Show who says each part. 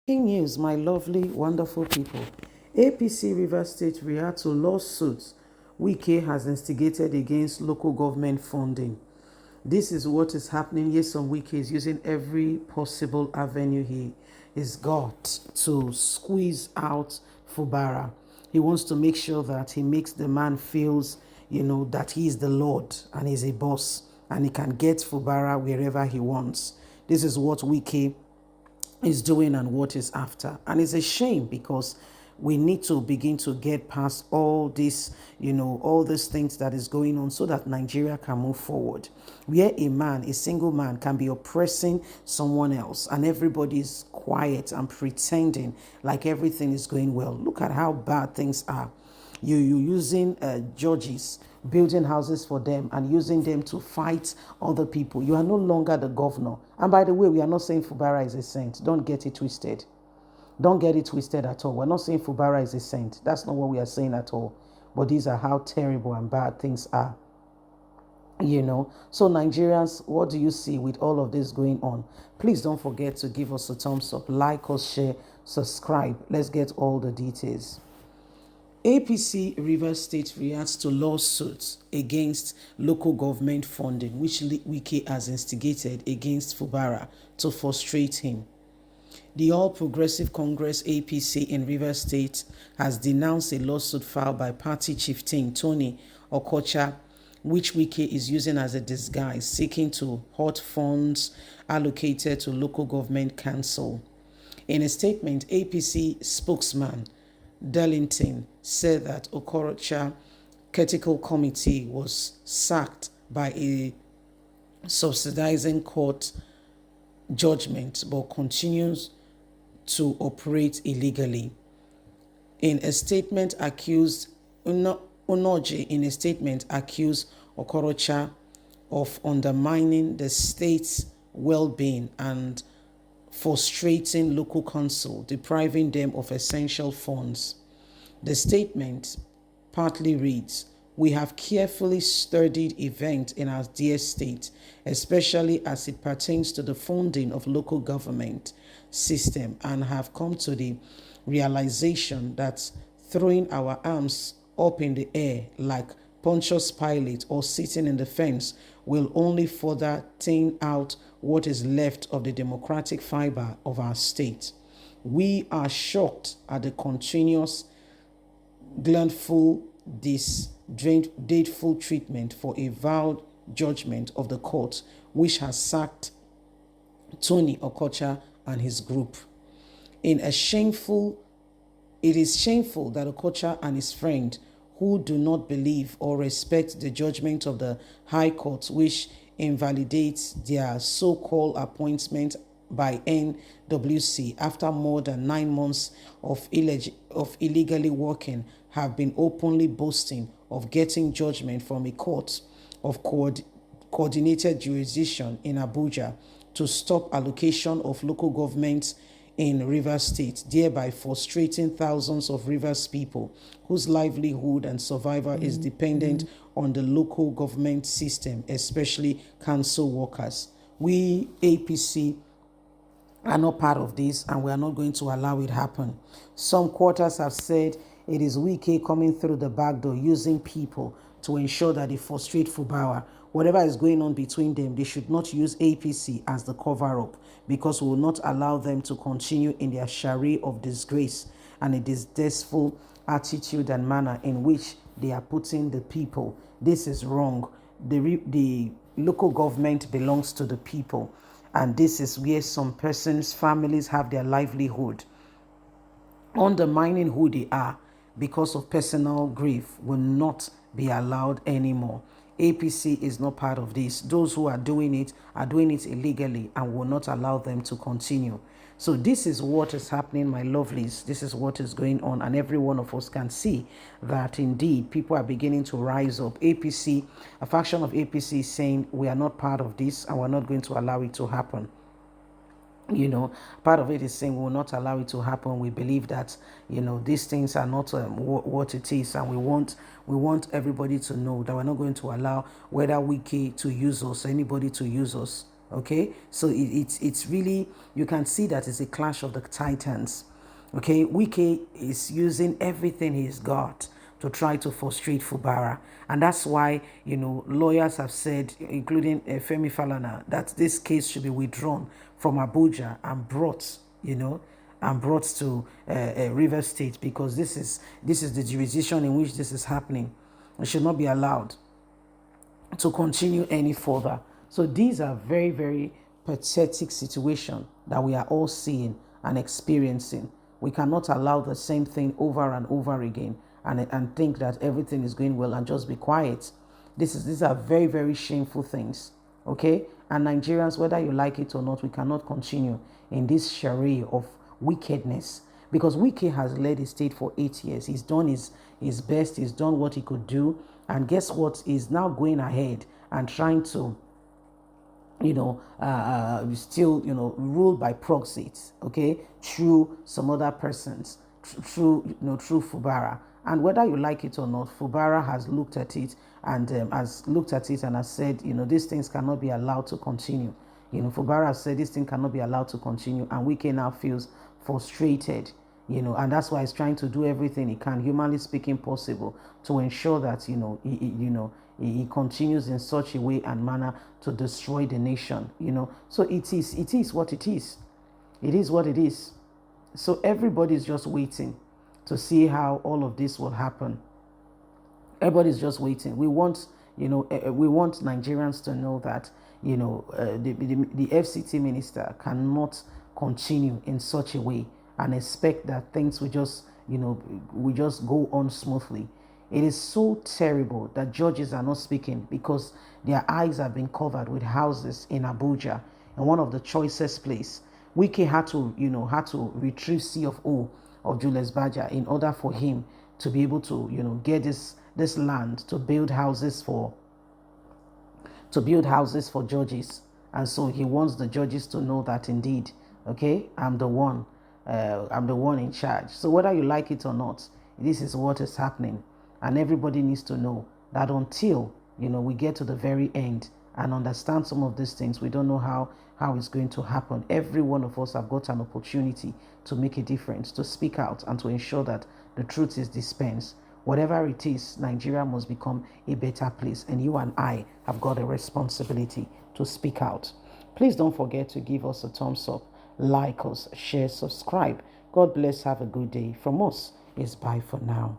Speaker 1: Breaking news, my lovely, wonderful people. APC Rivers State react to lawsuits Wike has instigated against local government funding. This is what is happening. Yes, on Wike is using every possible avenue he is got to squeeze out Fubara. He wants to make sure that he makes the man feels, that he is the Lord and he's a boss and he can get Fubara wherever he wants. This is what Wike is doing and what is after. And it's a shame because we need to begin to get past all this, all these things that is going on so that Nigeria can move forward. Where a man, a single man, can be oppressing someone else and everybody's quiet and pretending like everything is going well. Look at how bad things are. You using judges, building houses for them and using them to fight other people. You are no longer the governor. And by the way, we are not saying Fubara is a saint. Don't get it twisted. Don't get it twisted at all. We're not saying Fubara is a saint. That's not what we are saying at all. But these are how terrible and bad things are. So Nigerians, what do you see with all of this going on? Please don't forget to give us a thumbs up, like us, share, subscribe. Let's get all the details. APC Rivers State reacts to lawsuits against local government funding, which Wike has instigated against Fubara to frustrate him. The All Progressive Congress APC in Rivers State has denounced a lawsuit filed by party chieftain Tony Okocha, which Wike is using as a disguise, seeking to hoard funds allocated to local government council. In a statement, APC spokesman Darlington said that Okorocha Critical Committee was sacked by a subsidizing court judgment but continues to operate illegally. In a statement accused, Onoji in a statement accused Okorocha of undermining the state's well-being and frustrating local council, depriving them of essential funds. The statement partly reads, "We have carefully studied events in our dear state, especially as it pertains to the funding of local government system, and have come to the realization that throwing our arms up in the air like Pontius Pilate or sitting in the fence will only further thin out what is left of the democratic fiber of our state. We are shocked at the continuous glanful, disdainful treatment for a vowed judgment of the court, which has sacked Tony Okocha and his group. It is shameful that Okocha and his friend, who do not believe or respect the judgment of the High Court, which invalidates their so-called appointment by NWC after more than 9 months of illegally working, have been openly boasting of getting judgment from a court of coordinated jurisdiction in Abuja to stop allocation of local governments in Rivers State, thereby frustrating thousands of Rivers people whose livelihood and survival is dependent on the local government system, especially council workers. We, APC, are not part of this and we are not going to allow it happen. Some quarters have said it is Wike coming through the back door using people to ensure that they frustrate Fubara. Whatever is going on between them, they should not use APC as the cover-up because we will not allow them to continue in their charade of disgrace and a disgraceful attitude and manner in which they are putting the people. This is wrong. The local government belongs to the people, and this is where some persons' families have their livelihood. Undermining who they are because of personal grief will not be allowed anymore. APC is not part of this. Those who are doing it illegally and will not allow them to continue. So this is what is happening, my lovelies. This is what is going on, and every one of us can see that indeed people are beginning to rise up. APC, a faction of APC is saying we are not part of this and we're not going to allow it to happen. Part of it is saying we will not allow it to happen. We believe that these things are not what it is, and we want everybody to know that we're not going to allow whether Wike to use us, anybody to use us. Okay, so it's really, you can see that it's a clash of the titans. Okay, Wike is using everything he's got to try to frustrate Fubara. And that's why, lawyers have said, including Femi Falana, that this case should be withdrawn from Abuja and brought, to River State, because this is the jurisdiction in which this is happening. It should not be allowed to continue any further. So these are very, very pathetic situations that we are all seeing and experiencing. We cannot allow the same thing over and over again and think that everything is going well and just be quiet. These are very, very shameful things. Okay? And Nigerians, whether you like it or not, we cannot continue in this charade of wickedness, because Wike has led the state for 8 years. He's done his best. He's done what he could do. And guess what? He's now going ahead and trying to, still, rule by proxies, okay, through some other persons, through Fubara. And whether you like it or not, Fubara has looked at it and has said, these things cannot be allowed to continue. Fubara has said this thing cannot be allowed to continue, and Wike now feels frustrated, and that's why he's trying to do everything he can, humanly speaking, possible, to ensure that he continues in such a way and manner to destroy the nation. So it is what it is. It is what it is. So everybody's just waiting to see how all of this will happen. Everybody's just waiting. We want Nigerians to know that the FCT minister cannot continue in such a way and expect that things will just go on smoothly. It is so terrible that judges are not speaking because their eyes have been covered with houses in Abuja, in one of the choicest places. Wike had to retrieve C of O of Julius Berger in order for him to be able to get this land to build houses for judges. And so he wants the judges to know that indeed, okay, I'm the one in charge. So whether you like it or not, this is what is happening. And everybody needs to know that until, we get to the very end and understand some of these things, we don't know how it's going to happen. Every one of us have got an opportunity to make a difference, to speak out and to ensure that the truth is dispensed. Whatever it is, Nigeria must become a better place. And you and I have got a responsibility to speak out. Please don't forget to give us a thumbs up, like us, share, subscribe. God bless. Have a good day. From us, it's bye for now.